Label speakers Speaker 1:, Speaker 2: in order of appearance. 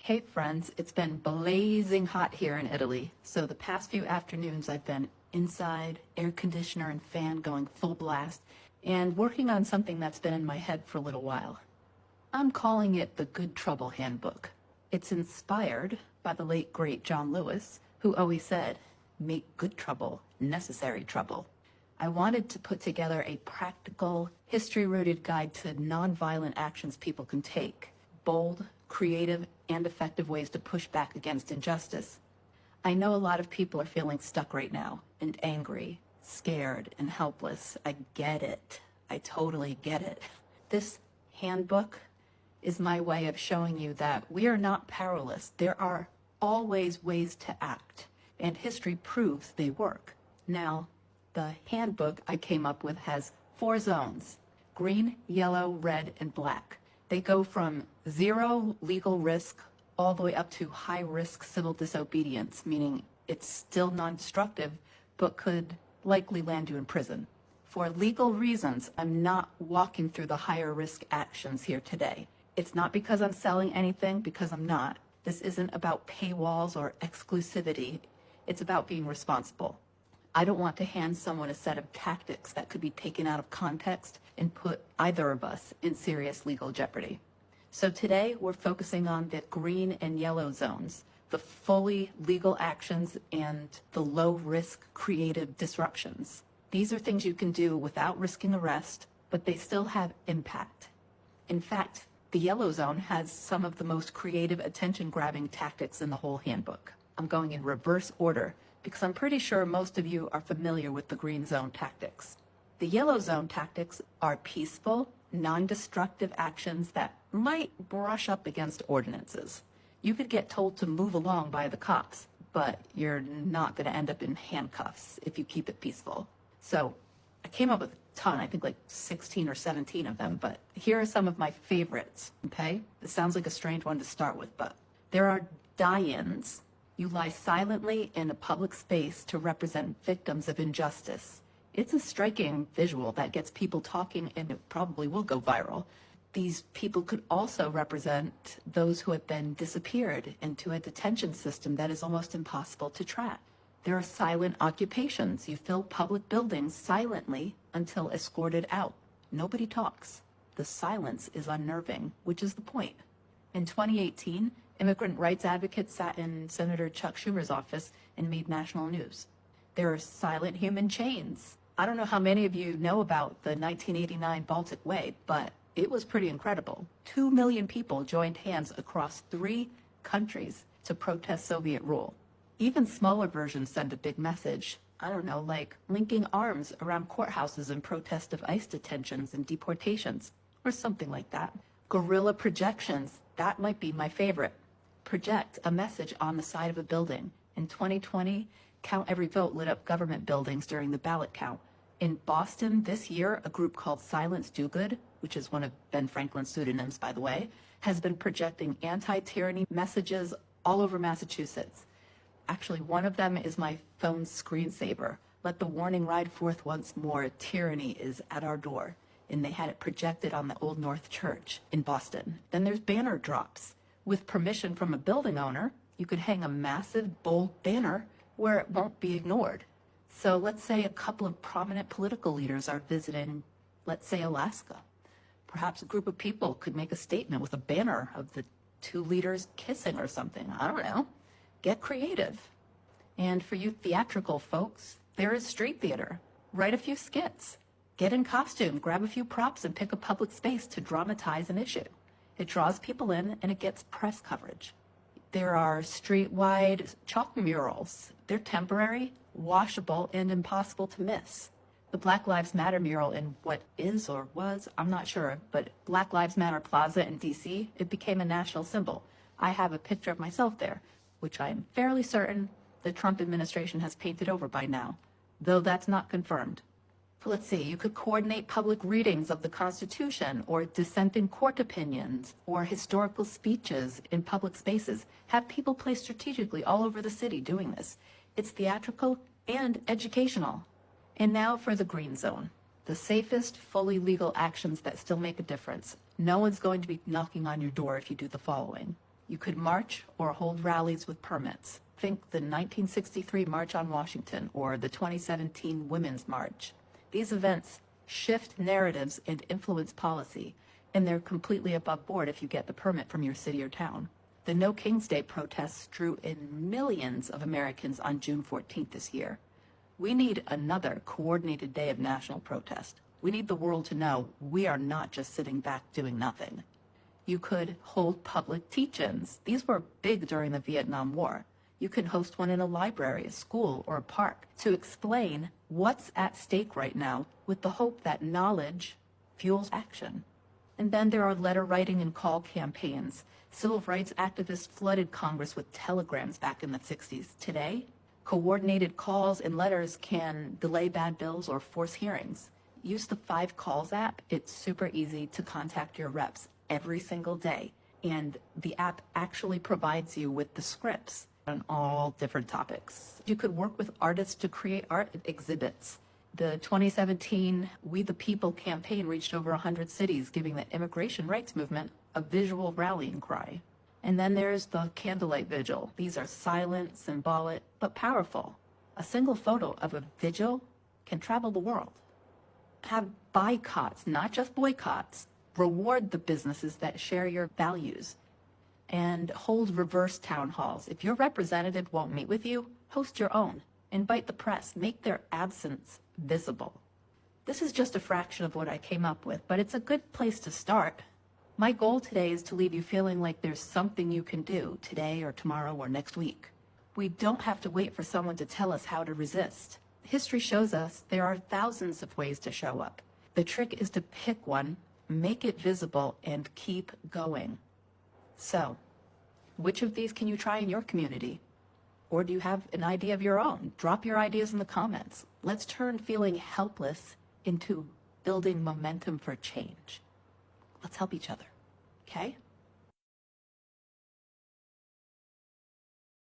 Speaker 1: Hey friends, it's been blazing hot here in Italy, so the past few afternoons I've been inside, air conditioner and fan going full blast, and working on something that's been in my head for a little while. I'm calling it the Good Trouble Handbook. It's inspired by the late great John Lewis, who always said, "Make good trouble necessary trouble." I wanted to put together a practical, history-rooted guide to nonviolent actions people can take, bold, creative, and effective ways to push back against injustice. I know a lot of people are feeling stuck right now, and angry, scared, and helpless. I get it. I totally get it. This handbook is my way of showing you that we are not powerless. There are always ways to act, and history proves they work. Now, the handbook I came up with has 4 zones: green, yellow, red, and black. They go from zero legal risk all the way up to high risk civil disobedience, meaning it's still non-destructive, but could likely land you in prison. For legal reasons, I'm not walking through the higher risk actions here today. It's not because I'm selling anything, because I'm not. This isn't about paywalls or exclusivity. It's about being responsible. I don't want to hand someone a set of tactics that could be taken out of context and put either of us in serious legal jeopardy. So today we're focusing on the green and yellow zones, the fully legal actions and the low risk creative disruptions. These are things you can do without risking arrest, but they still have impact. In fact, the yellow zone has some of the most creative attention-grabbing tactics in the whole handbook. I'm going in reverse order because I'm pretty sure most of you are familiar with the green zone tactics. The yellow zone tactics are peaceful, non-destructive actions that might brush up against ordinances. You could get told to move along by the cops, but you're not going to end up in handcuffs if you keep it peaceful. So I came up with a ton, I think like 16 or 17 of them, but here are some of my favorites, okay? This sounds like a strange one to start with, but there are die-ins. You lie silently in a public space to represent victims of injustice. It's a striking visual that gets people talking, and it probably will go viral. These people could also represent those who have been disappeared into a detention system that is almost impossible to track. There are silent occupations. You fill public buildings silently until escorted out. Nobody talks. The silence is unnerving, which is the point. In 2018, immigrant rights advocates sat in Senator Chuck Schumer's office and made national news. There are silent human chains. I don't know how many of you know about the 1989 Baltic Way, but it was pretty incredible. 2 million people joined hands across 3 countries to protest Soviet rule. Even smaller versions send a big message. I don't know, like linking arms around courthouses in protest of ICE detentions and deportations, or something like that. Guerrilla projections, that might be my favorite. Project a message on the side of a building. In 2020, Count Every Vote lit up government buildings during the ballot count. In Boston this year, a group called Silence Do Good, which is one of Ben Franklin's pseudonyms, by the way, has been projecting anti-tyranny messages all over Massachusetts. Actually, one of them is my phone's screensaver. Let the warning ride forth once more. Tyranny is at our door. And they had it projected on the Old North Church in Boston. Then there's banner drops. With permission from a building owner, you could hang a massive, bold banner where it won't be ignored. So let's say a couple of prominent political leaders are visiting, let's say, Alaska. Perhaps a group of people could make a statement with a banner of the 2 leaders kissing or something. I don't know. Get creative. And for you theatrical folks, there is street theater. Write a few skits. Get in costume, grab a few props, and pick a public space to dramatize an issue. It draws people in, and it gets press coverage. There are street-wide chalk murals. They're temporary, washable, and impossible to miss. The Black Lives Matter mural in what is or was, I'm not sure, but Black Lives Matter Plaza in DC, it became a national symbol. I have a picture of myself there, which I am fairly certain the Trump administration has painted over by now, though that's not confirmed. Let's see, you could coordinate public readings of the Constitution or dissenting court opinions or historical speeches in public spaces. Have people placed strategically all over the city doing this. It's theatrical and educational. And now for the green zone, the safest, fully legal actions that still make a difference. No one's going to be knocking on your door if you do the following. You could march or hold rallies with permits. Think the 1963 March on Washington or the 2017 Women's March. These events shift narratives and influence policy, and they're completely above board if you get the permit from your city or town. The No King's Day protests drew in millions of Americans on June 14th this year. We need another coordinated day of national protest. We need the world to know we are not just sitting back doing nothing. You could hold public teach-ins. These were big during the Vietnam War. You can host one in a library, a school, or a park to explain what's at stake right now with the hope that knowledge fuels action. And then there are letter writing and call campaigns. Civil rights activists flooded Congress with telegrams back in the 60s. Today, coordinated calls and letters can delay bad bills or force hearings. Use the 5 Calls app. It's super easy to contact your reps every single day. And the app actually provides you with the scripts on all different topics. You could work with artists to create art exhibits. The 2017 We the People campaign reached over 100 cities, giving the immigration rights movement a visual rallying cry. And then there's the Candlelight Vigil. These are silent, symbolic, but powerful. A single photo of a vigil can travel the world. Have boycotts, not just boycotts. Reward the businesses that share your values. And hold reverse town halls. If your representative won't meet with you, host your own. Invite the press. Make their absence visible. This is just a fraction of what I came up with, but it's a good place to start. My goal today is to leave you feeling like there's something you can do today or tomorrow or next week. We don't have to wait for someone to tell us how to resist. History shows us there are thousands of ways to show up. The trick is to pick one, make it visible, and keep going. So, which of these can you try in your community? Or do you have an idea of your own? Drop your ideas in the comments. Let's turn feeling helpless into building momentum for change. Let's help each other, okay?